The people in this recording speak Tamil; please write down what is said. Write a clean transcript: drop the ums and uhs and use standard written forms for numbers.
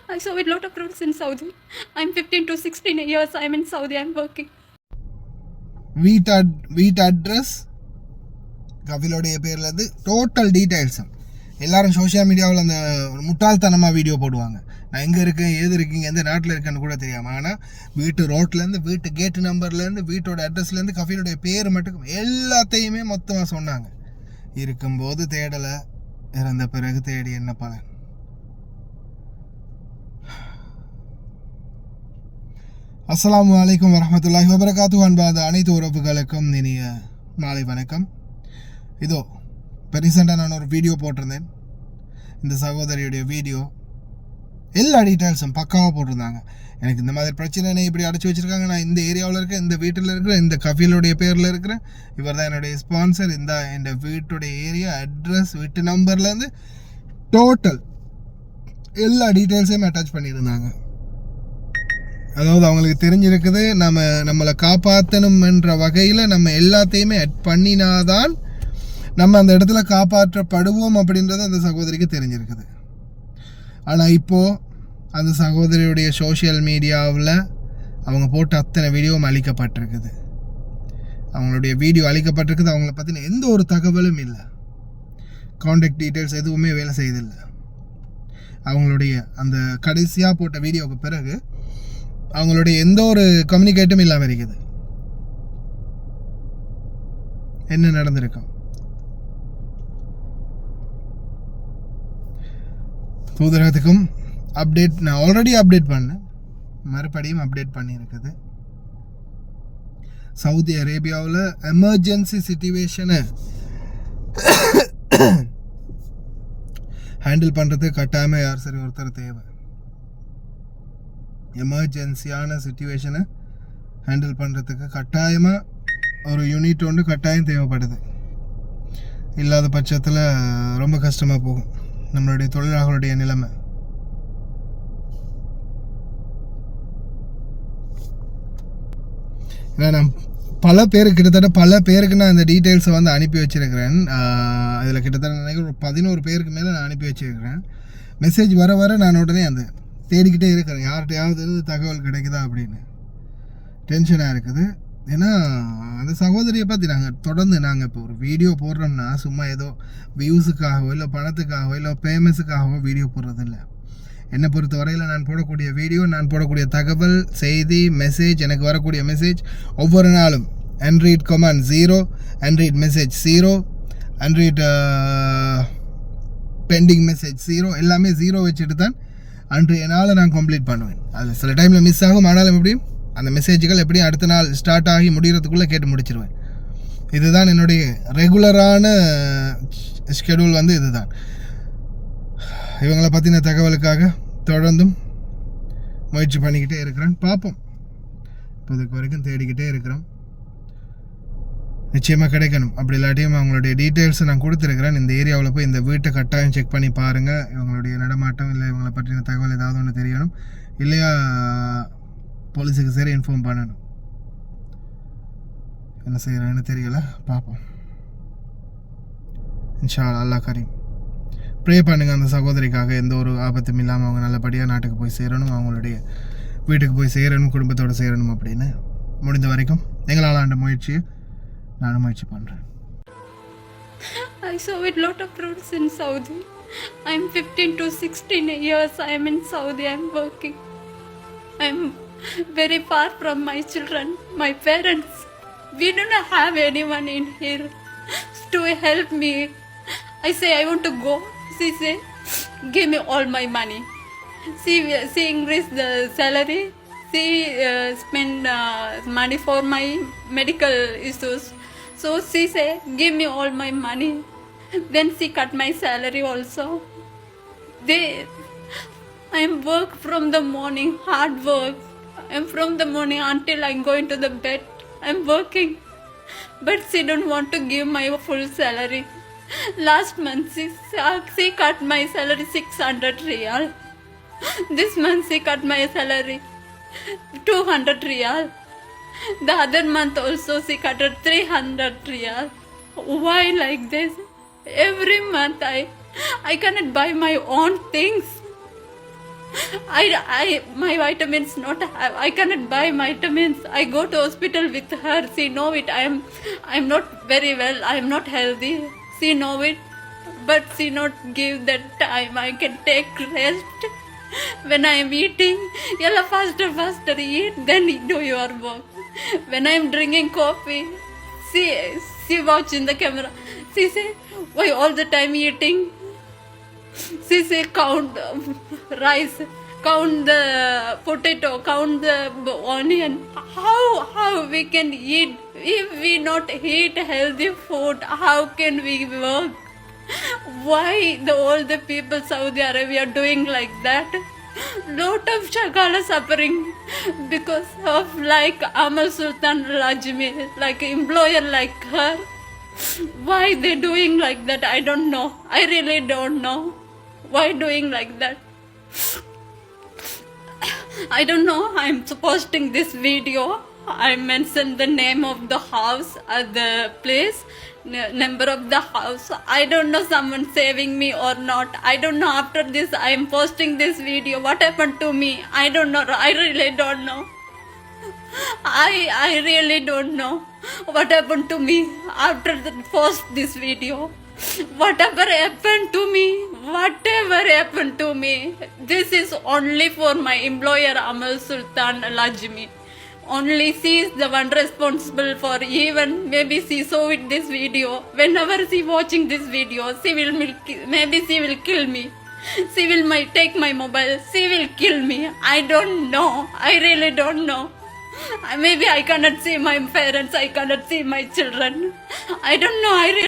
I saw a lot of rules in Saudi. I'm 15 to 16 years. I'm in Saudi. I'm working. வீட் அட்ரஸ் கபிலோடைய பேர்லேருந்து டோட்டல் டீட்டெயில்ஸும் எல்லாரும் சோஷியல் மீடியாவில் அந்த முட்டாள்தனமாக வீடியோ போடுவாங்க. நான் எங்கே இருக்கேன், ஏது இருக்கீங்க, எந்த நாட்டில் இருக்கேன்னு கூட தெரியாமல். ஆனால் வீட்டு ரோட்லேருந்து, வீட்டு கேட்டு நம்பர்லேருந்து, வீட்டோட அட்ரஸ்லேருந்து, கஃபீலுடைய பேர் மட்டும் எல்லாத்தையுமே மொத்தமாக சொன்னாங்க. இருக்கும்போது தேடலை, இறந்த பிறகு தேடி என்ன பலன்? அஸ்ஸலாமு அலைக்கும் வரஹ்மத்துல்லாஹி வபரகாத்துஹு. அன்பாத அனைத்து உறவுகளுக்கும் இனிய மாலை வணக்கம். இதோ இப்போ ரீசெண்டாக நான் ஒரு வீடியோ போட்டிருந்தேன். இந்த சகோதரியுடைய வீடியோ எல்லா டீட்டெயில்ஸும் பக்காவாக போட்டிருந்தாங்க. எனக்கு இந்த மாதிரி பிரச்சனை இப்படி அடைச்சி வச்சுருக்காங்க, நான் இந்த ஏரியாவில் இருக்கிறேன், இந்த வீட்டில் இருக்கிறேன், இந்த கஃபீலுடைய பேரில் இருக்கிறேன், இவர் தான் என்னுடைய ஸ்பான்சர், இந்த என் வீட்டுடைய ஏரியா அட்ரஸ், வீட்டு நம்பர்லேருந்து டோட்டல் எல்லா டீட்டெயில்ஸையும் அட்டாச் பண்ணியிருந்தாங்க. அதாவது அவங்களுக்கு தெரிஞ்சிருக்குது நம்மளை காப்பாற்றணும்ன்ற வகையில் நம்ம எல்லாத்தையுமே அட் பண்ணினாதான் நம்ம அந்த இடத்துல காப்பாற்றப்படுவோம் அப்படின்றது அந்த சகோதரிக்கு தெரிஞ்சிருக்குது. ஆனால் இப்போது அந்த சகோதரியுடைய சோஷியல் மீடியாவில் அவங்க போட்ட அத்தனை வீடியோவும் அழிக்கப்பட்டிருக்குது. அவங்களுடைய வீடியோ அழிக்கப்பட்டிருக்குது. அவங்கள பற்றின எந்த ஒரு தகவலும் இல்லை, காண்டாக்ட் டீட்டெயில்ஸ் எதுவுமே வேலை செய்தில்லை. அவங்களுடைய அந்த கடைசியாக போட்ட வீடியோவுக்கு பிறகு அவங்களுடைய எந்த ஒரு கம்யூனிகேட்டும் இல்லாமல் இருக்குது. என்ன நடந்திருக்கும்? தூதரகத்துக்கும் அப்டேட் நான் ஆல்ரெடி அப்டேட் பண்ணேன், மறுபடியும் அப்டேட் பண்ணியிருக்குது. சவுதி அரேபியாவில் எமர்ஜென்சி சிச்சுவேஷனை ஹேண்டில் பண்ணுறதுக்கு கட்டாயமாக யார் சரி ஒருத்தர் தேவை. எமர்ஜென்சியான சிச்சுவேஷனை ஹேண்டில் பண்ணுறதுக்கு கட்டாயமாக ஒரு யூனிட் ஒன்று கட்டாயம் தேவைப்படுது. இல்லாத பட்சத்தில் ரொம்ப கஷ்டமாக போகும் நம்மளுடைய தொழிலாளர்களுடைய நிலைமை. ஏன்னா நான் கிட்டத்தட்ட பல பேருக்கு நான் இந்த டீட்டெயில்ஸை வந்து அனுப்பி வச்சுருக்கிறேன். அதில் கிட்டத்தட்ட நினைக்கிறேன் ஒரு 11 பேருக்கு மேலே நான் அனுப்பி வச்சுருக்கிறேன். மெசேஜ் வர நான் உடனே அந்த தேடிக்கிட்டே இருக்கிறேன், யார்கிட்டையாவது தகவல் கிடைக்குதா அப்படின்னு. டென்ஷனாக இருக்குது. ஏன்னா அந்த சகோதரியை பற்றி தொடர்ந்து நாங்கள் இப்போ ஒரு வீடியோ போடுறோம்னா சும்மா ஏதோ வியூஸுக்காகவோ இல்லை பணத்துக்காகவோ இல்லை ஃபேமஸுக்காகவோ வீடியோ போடுறதில்ல. என்னை பொறுத்த வரையில் நான் போடக்கூடிய வீடியோ, நான் போடக்கூடிய தகவல், செய்தி, மெசேஜ், எனக்கு வரக்கூடிய மெசேஜ் ஒவ்வொரு நாளும் unread comment 0, unread message 0, unread pending message 0, எல்லாமே 0 வச்சுட்டு தான் அன்றைய நாளை நான் கம்ப்ளீட் பண்ணுவேன். அது சில டைமில் மிஸ் ஆகும், ஆனாலும் எப்படியும் அந்த மெசேஜுகள் எப்படியும் அடுத்த நாள் ஸ்டார்ட் ஆகி முடிகிறதுக்குள்ளே கேட்டு முடிச்சிருவேன். இதுதான் என்னுடைய ரெகுலரான ஷெடியூல் வந்து இதுதான். இவங்களை பற்றின தகவலுக்காக தொடர்ந்தும் முயற்சி பண்ணிக்கிட்டே இருக்கிறேன். பார்ப்போம், இப்போதைக்கு வரைக்கும் தேடிக்கிட்டே இருக்கிறோம். நிச்சயமாக கிடைக்கணும். அப்படி இல்லாட்டியும் அவங்களுடைய டீட்டெயில்ஸை நான் கொடுத்துருக்கிறேன். இந்த ஏரியாவில் போய் இந்த வீட்டை கட்டாயம் செக் பண்ணி பாருங்கள். இவங்களுடைய நடமாட்டம் இல்லை இவங்களை பற்றின தகவல் ஏதாவது ஒன்று தெரியணும், இல்லையா போலீஸுக்கு சரி இன்ஃபார்ம் பண்ணணும். என்ன செய்கிறேன்னு தெரியல, பார்ப்போம். இன்ஷா அல்லாஹ் கரீம். ப்ரே பண்ணுங்கள் அந்த சகோதரிக்காக, எந்த ஒரு ஆபத்தும் இல்லாமல் அவங்க நல்லபடியாக நாட்டுக்கு போய் சேரணும், அவங்களுடைய வீட்டுக்கு போய் சேரணும், குடும்பத்தோடு சேரணும் அப்படின்னு முடிந்த வரைக்கும் எங்களால் ஆண்ட முயற்சியை நானும் முயற்சி பண்ணுறேன். I saw a lot of rules in Saudi. I'm 15 to 16 years. I'm in Saudi. I'm working. I'm very far from my children, my parents. We do not have anyone in here to help me. I say I want to go. She say, give me all my money. She increase the salary. She spend money for my medical issues. So she say, give me all my money. Then she cut my salary also. I am work from the morning, hard work. I am from the morning until I go into the bed. I am working. But she don't want to give my full salary. Last month she cut my salary 600 riyal. This month she cut my salary 200 riyal. The other month also she cut 300 riyal. Why like this? Every month I cannot buy my own things. My vitamins not have. I cannot buy vitamins. I go to hospital with her. She know it. I'm not very well. I'm not healthy. She know it, but she not give that time. I can take rest when I am eating. Yalla faster, faster eat. Then do your work. When I am drinking coffee, she watch in the camera. She say, why all the time eating? She say count rice, count the potato, count the onion. How we can eat if we not eat healthy food? How can we work? Why all the people Saudi Arabia doing like that? Lot of Shagala suffering because of like Amal Sultan Lajmi, like employer like her. Why they doing like that? I don't know. I really don't know. Why doing like that? I don't know. I'm posting this video. I mentioned the name of the house, the place, number of the house. I don't know someone saving me or not. I don't know. After this, I'm posting this video. What happened to me? I don't know. I really don't know. I really don't know what happened to me after the post this video. Whatever happened to me, whatever happened to me, this is only for my employer Amal Sultan Lajmi. Only she is the one responsible for, even maybe she saw it this video. Whenever she watching this video, maybe she will kill me. She will take my mobile. She will kill me. I don't know. I really don't know. Maybe I cannot see my parents. I cannot see my children. I don't know.